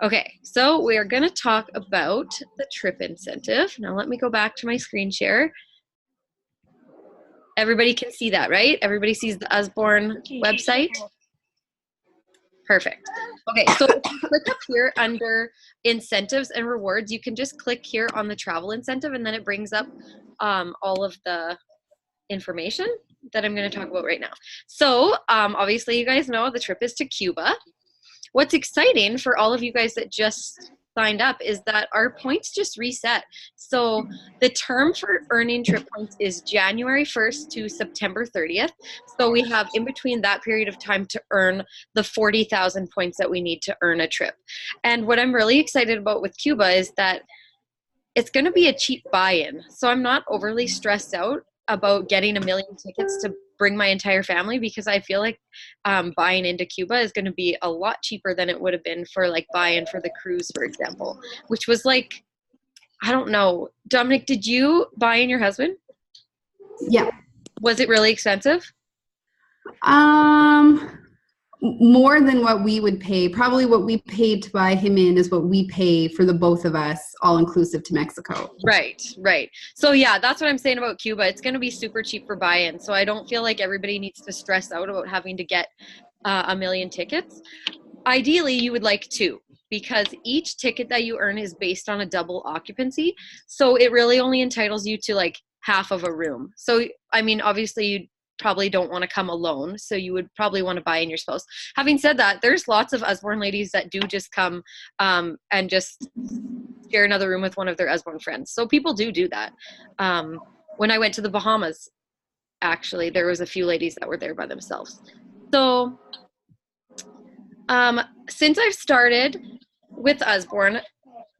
Okay, so we are going to talk about the trip incentive. Now let me go back to my screen share. Everybody can see that, right? Everybody sees the Usborne website? Perfect. Okay, so if you click up here under incentives and rewards, you can just click here on the travel incentive, and then it brings up all of the information that I'm going to talk about right now. So obviously you guys know the trip is to Cuba. What's exciting for all of you guys that just signed up is that our points just reset. So the term for earning trip points is January 1st to September 30th. So we have in between that period of time to earn the 40,000 points that we need to earn a trip. And what I'm really excited about with Cuba is that it's going to be a cheap buy-in. So I'm not overly stressed out about getting 1 million tickets to bring my entire family, because I feel like buying into Cuba is going to be a lot cheaper than it would have been for like buy-in for the cruise, for example, which was like, I don't know. Dominic, did you buy in your husband? Yeah. Was it really expensive? More than what we would pay. Probably what we paid to buy him in is what we pay for the both of us, all inclusive, to Mexico. Right. So yeah, that's what I'm saying about Cuba. It's going to be super cheap for buy-in. So I don't feel like everybody needs to stress out about having to get 1 million tickets. Ideally, you would like 2, because each ticket that you earn is based on a double occupancy. So it really only entitles you to like half of a room. So, I mean, obviously you probably don't want to come alone, so you would probably want to buy in your spouse. Having said that, there's lots of Usborne ladies that do just come and just share another room with one of their Usborne friends. So people do that. When I went to the Bahamas, actually, there was a few ladies that were there by themselves. So since I've started with Usborne,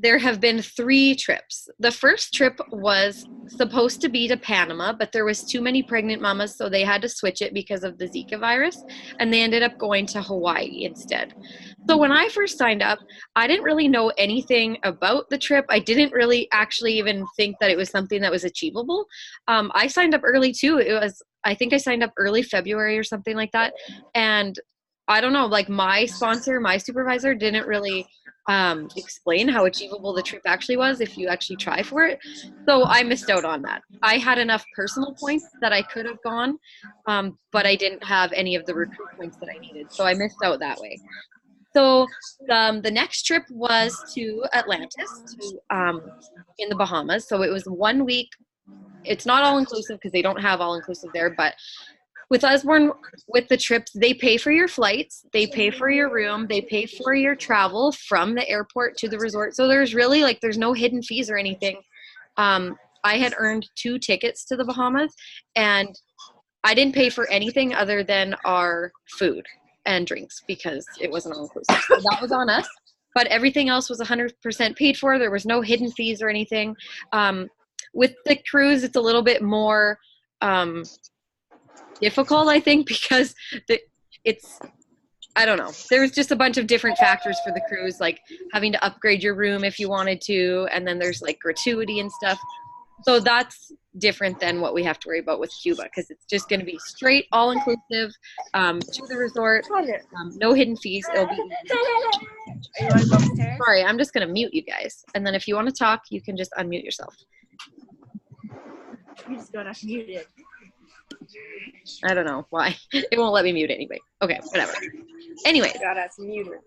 there have been 3 trips. The first trip was supposed to be to Panama, but there was too many pregnant mamas, so they had to switch it because of the Zika virus, and they ended up going to Hawaii instead. So when I first signed up, I didn't really know anything about the trip. I didn't really actually even think that it was something that was achievable. I signed up early too. I think I signed up early February or something like that, and I don't know, like my sponsor, my supervisor didn't really explain how achievable the trip actually was if you actually try for it. So I missed out on that. I had enough personal points that I could have gone, but I didn't have any of the recruit points that I needed. So I missed out that way. So the next trip was to Atlantis, in the Bahamas. So it was 1 week. It's not all inclusive because they don't have all inclusive there, but with Usborne, with the trips, they pay for your flights, they pay for your room, they pay for your travel from the airport to the resort. So there's really there's no hidden fees or anything. I had earned 2 tickets to the Bahamas, and I didn't pay for anything other than our food and drinks because it wasn't all inclusive. So that was on us, but everything else was 100% paid for. There was no hidden fees or anything. With the cruise, it's a little bit more difficult, I think, because I don't know. There was just a bunch of different factors for the cruise, like having to upgrade your room if you wanted to, and then there's like gratuity and stuff. So that's different than what we have to worry about with Cuba, because it's just going to be straight, all-inclusive to the resort, no hidden fees. It'll be Sorry, I'm just going to mute you guys, and then if you want to talk, you can just unmute yourself. You just got us muted. I don't know why. It won't let me mute anyway. Okay, whatever. Anyways. Got us muted.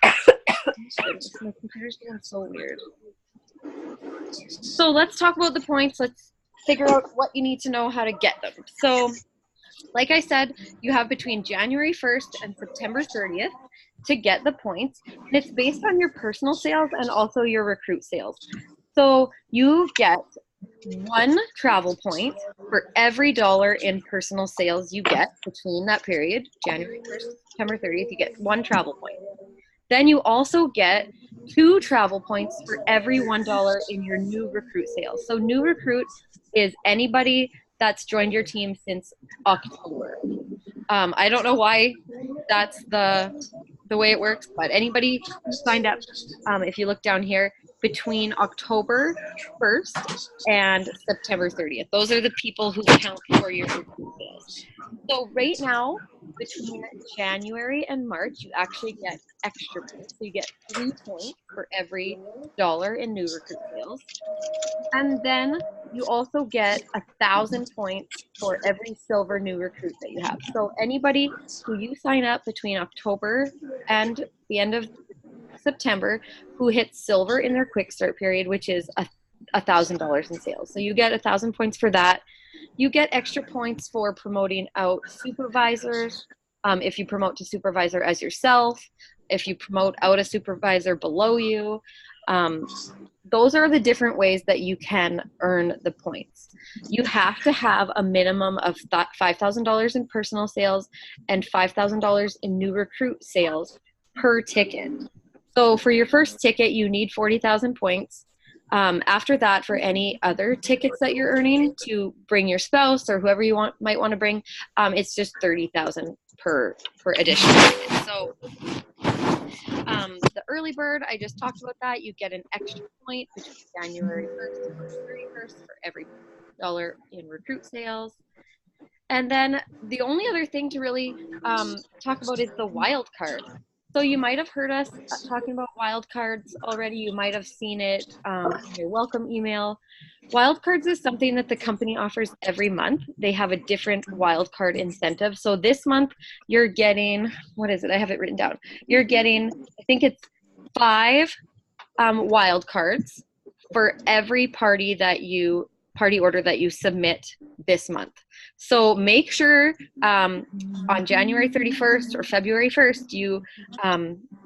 My computer's being so weird. So let's talk about the points. Let's figure out what you need to know how to get them. So, like I said, you have between January 1st and September 30th to get the points. And it's based on your personal sales and also your recruit sales. So you get 1 travel point for every $1 in personal sales you get between that period, January 1st to September 30th, you get 1 travel point. Then you also get 2 travel points for every $1 in your new recruit sales. So new recruit is anybody that's joined your team since October. I don't know why that's the way it works, but anybody who signed up, if you look down here, between October 1st and September 30th. Those are the people who count for your recruit sales. So right now, between January and March, you actually get extra points. So you get 3 points for every dollar in new recruit sales. And then you also get 1,000 points for every silver new recruit that you have. So anybody who you sign up between October and the end of September who hits silver in their quick start period, which is $1,000 in sales. So you get 1,000 points for that. You get extra points for promoting out supervisors. If you promote to supervisor as yourself, if you promote out a supervisor below you, those are the different ways that you can earn the points. You have to have a minimum of $5,000 in personal sales and $5,000 in new recruit sales per ticket. So for your first ticket, you need 40,000 points. After that, for any other tickets that you're earning to bring your spouse or whoever you might want to bring, it's just 30,000 per additional ticket. So the early bird, I just talked about that. You get an extra point between January 1st and March 31st for every dollar in recruit sales. And then the only other thing to really talk about is the wild card. So you might have heard us talking about wild cards already. You might have seen it in your welcome email. Wild cards is something that the company offers every month. They have a different wild card incentive. So this month you're getting, what is it? I have it written down. You're getting, I think it's 5 wild cards for every party order that you submit this month. So make sure on January 31st or February 1st, you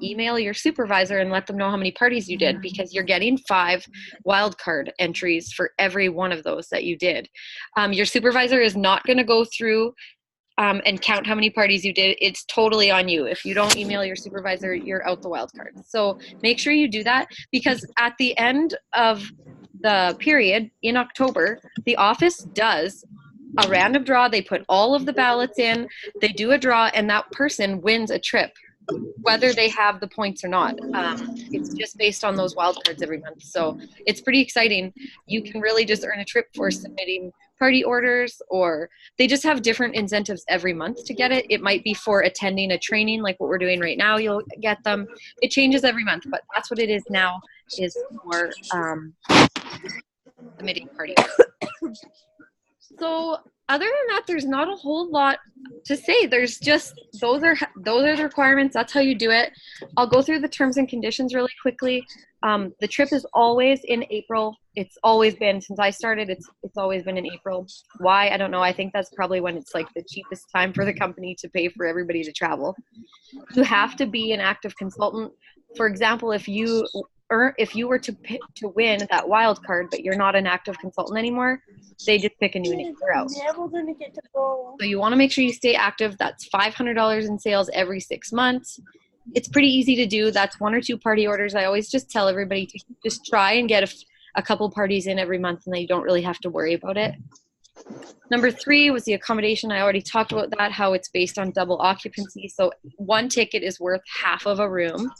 email your supervisor and let them know how many parties you did, because you're getting 5 wildcard entries for every one of those that you did. Your supervisor is not going to go through and count how many parties you did. It's totally on you. If you don't email your supervisor, you're out the wild card. So make sure you do that, because at the end of the period in October, the office does a random draw. They put all of the ballots in, they do a draw, and that person wins a trip, whether they have the points or not. It's just based on those wild cards every month. So it's pretty exciting. You can really just earn a trip for submitting party orders, or they just have different incentives every month to get it. It might be for attending a training like what we're doing right now. You'll get them. It changes every month, but that's what it is now, is for submitting party orders. So other than that, there's not a whole lot to say. There's just, those are the requirements. That's how you do it. I'll go through the terms and conditions really quickly. The trip is always in April. It's always been, since I started, it's always been in April. Why? I don't know. I think that's probably when it's like the cheapest time for the company to pay for everybody to travel. You have to be an active consultant. For example, if you were to win that wild card, but you're not an active consultant anymore, they just pick a new name. You're out. So you want to make sure you stay active. That's $500 in sales every 6 months. It's pretty easy to do. That's 1 or 2 party orders. I always just tell everybody to just try and get a couple parties in every month, and then you don't really have to worry about it. Number 3 was the accommodation. I already talked about that, how it's based on double occupancy. So 1 ticket is worth half of a room.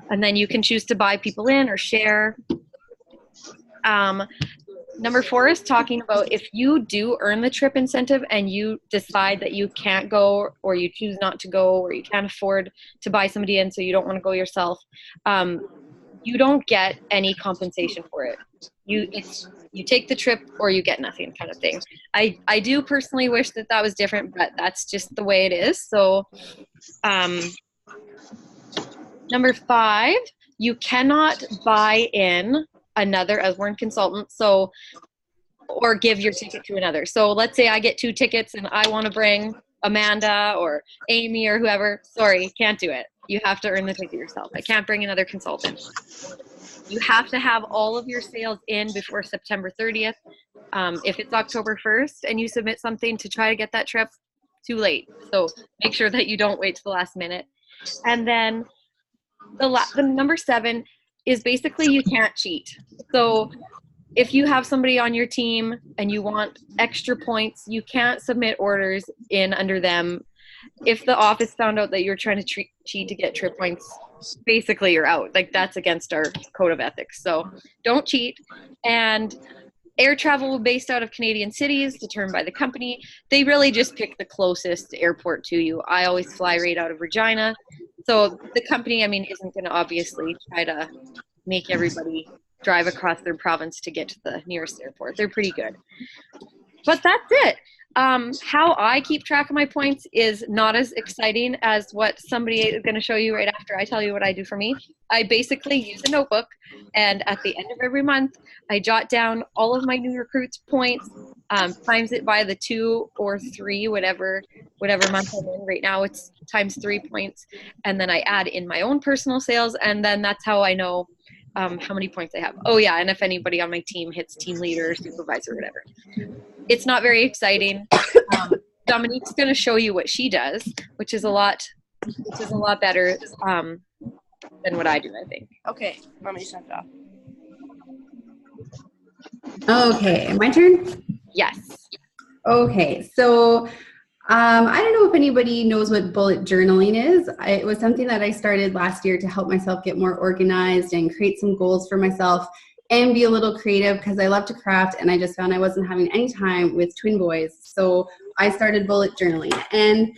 And then you can choose to buy people in or share. Number 4 is talking about if you do earn the trip incentive and you decide that you can't go, or you choose not to go, or you can't afford to buy somebody in, so you don't want to go yourself, you don't get any compensation for it. You take the trip or you get nothing, kind of thing. I do personally wish that was different, but that's just the way it is. So number 5, you cannot buy in another Usborne consultant, or give your ticket to another. So let's say I get 2 tickets and I want to bring Amanda or Amy or whoever. Sorry, can't do it. You have to earn the ticket yourself. I can't bring another consultant. You have to have all of your sales in before September 30th. If it's October 1st and you submit something to try to get that trip, too late. So make sure that you don't wait to the last minute. And then the number 7 is basically you can't cheat. So if you have somebody on your team and you want extra points, you can't submit orders in under them. If the office found out that you're trying to cheat to get trip points, basically you're out. Like, that's against our code of ethics. So don't cheat. And Air travel based out of Canadian cities, determined by the company. They really just pick the closest airport to you. I always fly right out of Regina. So the company, I mean, isn't going to obviously try to make everybody drive across their province to get to the nearest airport. They're pretty good. But that's it. How I keep track of my points is not as exciting as what somebody is going to show you right after I tell you what I do for me. I basically use a notebook, and at the end of every month, I jot down all of my new recruits' points, times it by the 2 or 3, whatever month I'm in. Right now, it's times 3 points, and then I add in my own personal sales, and then that's how I know how many points I have. Oh yeah, and if anybody on my team hits team leader, supervisor, whatever. It's not very exciting. Dominique's going to show you what she does, which is a lot better than what I do, I think. Okay, let me shut it off. Okay, my turn? Yes. Okay, so I don't know if anybody knows what bullet journaling is. It was something that I started last year to help myself get more organized and create some goals for myself and be a little creative because I love to craft, and I just found I wasn't having any time with twin boys. So I started bullet journaling. And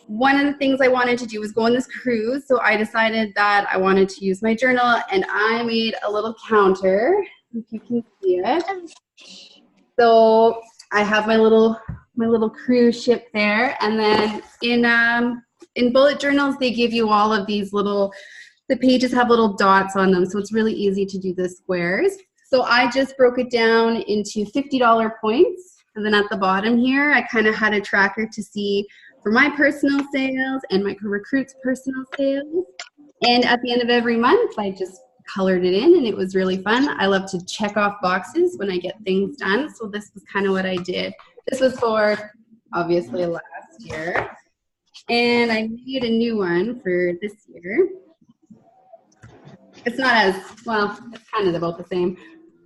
one of the things I wanted to do was go on this cruise. So I decided that I wanted to use my journal, and I made a little counter, if you can see it. So I have my little cruise ship there. And then in bullet journals, they give you all of these the pages have little dots on them, so it's really easy to do the squares. So I just broke it down into $50 points, and then at the bottom here, I kind of had a tracker to see for my personal sales and my recruits' personal sales. And at the end of every month, I just colored it in, and it was really fun. I love to check off boxes when I get things done, so this was kind of what I did. This was for, obviously, last year. And I made a new one for this year. It's not as, well, it's kind of about the same.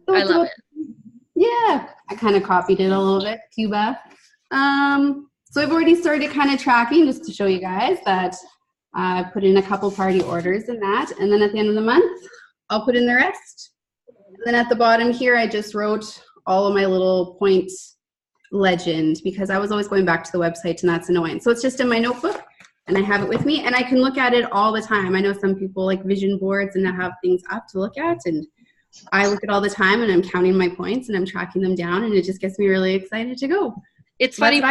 So I love it. Yeah, I kind of copied it a little bit, Cuba. So I've already started kind of tracking just to show you guys that I put in a couple party orders in that. And then at the end of the month, I'll put in the rest. And then at the bottom here, I just wrote all of my little points legend because I was always going back to the website, and that's annoying. So it's just in my notebook, and I have it with me, and I can look at it all the time. I know some people like vision boards and have things up to look at, and I look at all the time, and I'm counting my points, and I'm tracking them down, and it just gets me really excited to go. It's funny.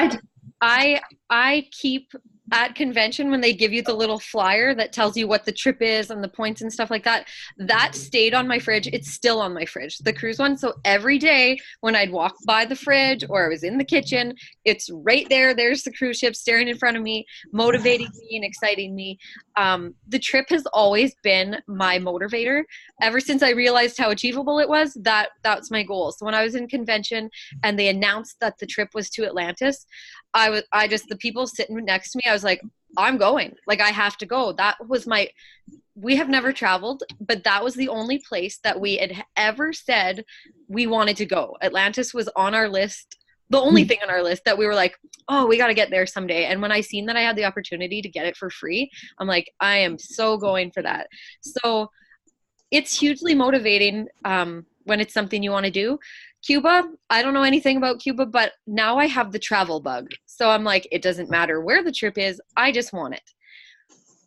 I keep at convention when they give you the little flyer that tells you what the trip is and the points and stuff like that. That stayed on my fridge. It's still on my fridge, the cruise one. So every day when I'd walk by the fridge or I was in the kitchen, it's right there. There's the cruise ship staring in front of me, motivating me and exciting me. The trip has always been my motivator. Ever since I realized how achievable it was, that's my goal. So when I was in convention and they announced that the trip was to Atlantis, the people sitting next to me, I was like, I'm going. Like, I have to go. We have never traveled, but that was the only place that we had ever said we wanted to go. Atlantis was on our list, the only thing on our list that we were like, oh, we got to get there someday. And when I seen that I had the opportunity to get it for free, I'm like, I am so going for that. So it's hugely motivating when it's something you want to do. Cuba, I don't know anything about Cuba, but now I have the travel bug. So I'm like, it doesn't matter where the trip is. I just want it.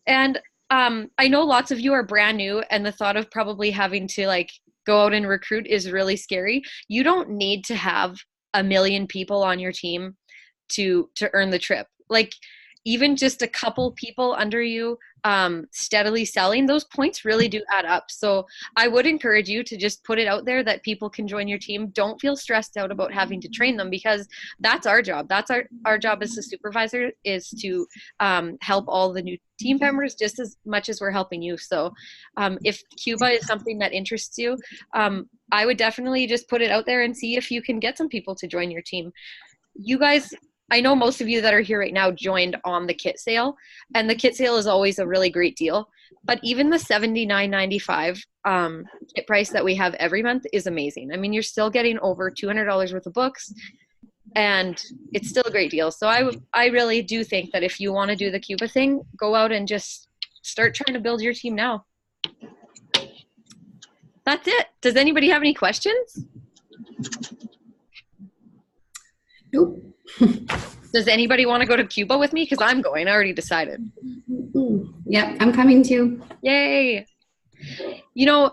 And I know lots of you are brand new, and the thought of probably having to like go out and recruit is really scary. You don't need to have 1 million people on your team to earn the trip. Like, even just a couple people under you steadily selling, those points really do add up. So I would encourage you to just put it out there that people can join your team. Don't feel stressed out about having to train them, because that's our job. That's our job as a supervisor, is to help all the new team members just as much as we're helping you. So if Cuba is something that interests you, I would definitely just put it out there and see if you can get some people to join your team. You guys, I know most of you that are here right now joined on the kit sale, and the kit sale is always a really great deal. But even the $79.95 kit price that we have every month is amazing. I mean, you're still getting over $200 worth of books, and it's still a great deal. So I really do think that if you want to do the Cuba thing, go out and just start trying to build your team now. That's it. Does anybody have any questions? Nope. Does anybody want to go to Cuba with me? Because I'm going. I already decided. Yep, I'm coming too. Yay. You know,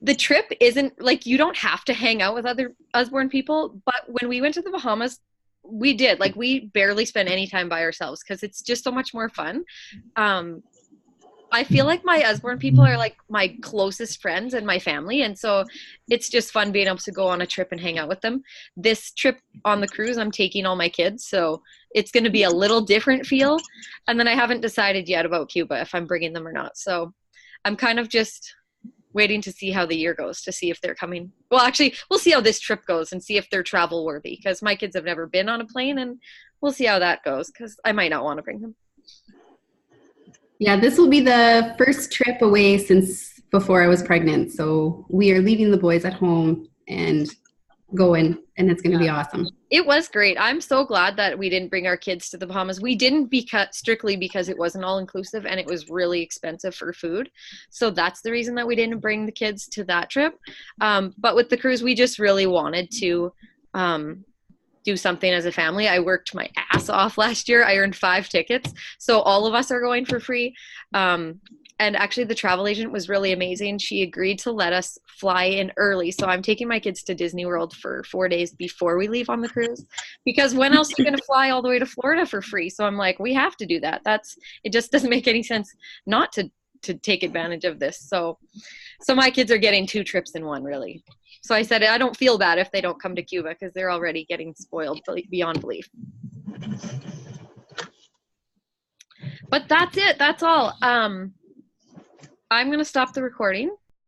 the trip isn't like you don't have to hang out with other Usborne people, but when we went to the Bahamas, we did. Like we barely spent any time by ourselves because it's just so much more fun. Um, I feel like my Usborne people are like my closest friends and my family. And so it's just fun being able to go on a trip and hang out with them. This trip on the cruise, I'm taking all my kids. So it's going to be a little different feel. And then I haven't decided yet about Cuba if I'm bringing them or not. So I'm kind of just waiting to see how the year goes to see if they're coming. Well, actually, we'll see how this trip goes and see if they're travel worthy because my kids have never been on a plane and we'll see how that goes because I might not want to bring them. Yeah, this will be the first trip away since before I was pregnant. So we are leaving the boys at home and going, and it's going to be awesome. It was great. I'm so glad that we didn't bring our kids to the Bahamas. We didn't strictly because it wasn't all inclusive and it was really expensive for food. So that's the reason that we didn't bring the kids to that trip. But with the cruise, we just really wanted to do something as a family. I worked my ass off last year. I earned 5 tickets. So all of us are going for free. And actually the travel agent was really amazing. She agreed to let us fly in early. So I'm taking my kids to Disney World for 4 days before we leave on the cruise because when else are you going to fly all the way to Florida for free? So I'm like, we have to do that. It just doesn't make any sense not to take advantage of this. So my kids are getting 2 trips in one really. So I said, I don't feel bad if they don't come to Cuba because they're already getting spoiled beyond belief. But that's it. That's all. I'm going to stop the recording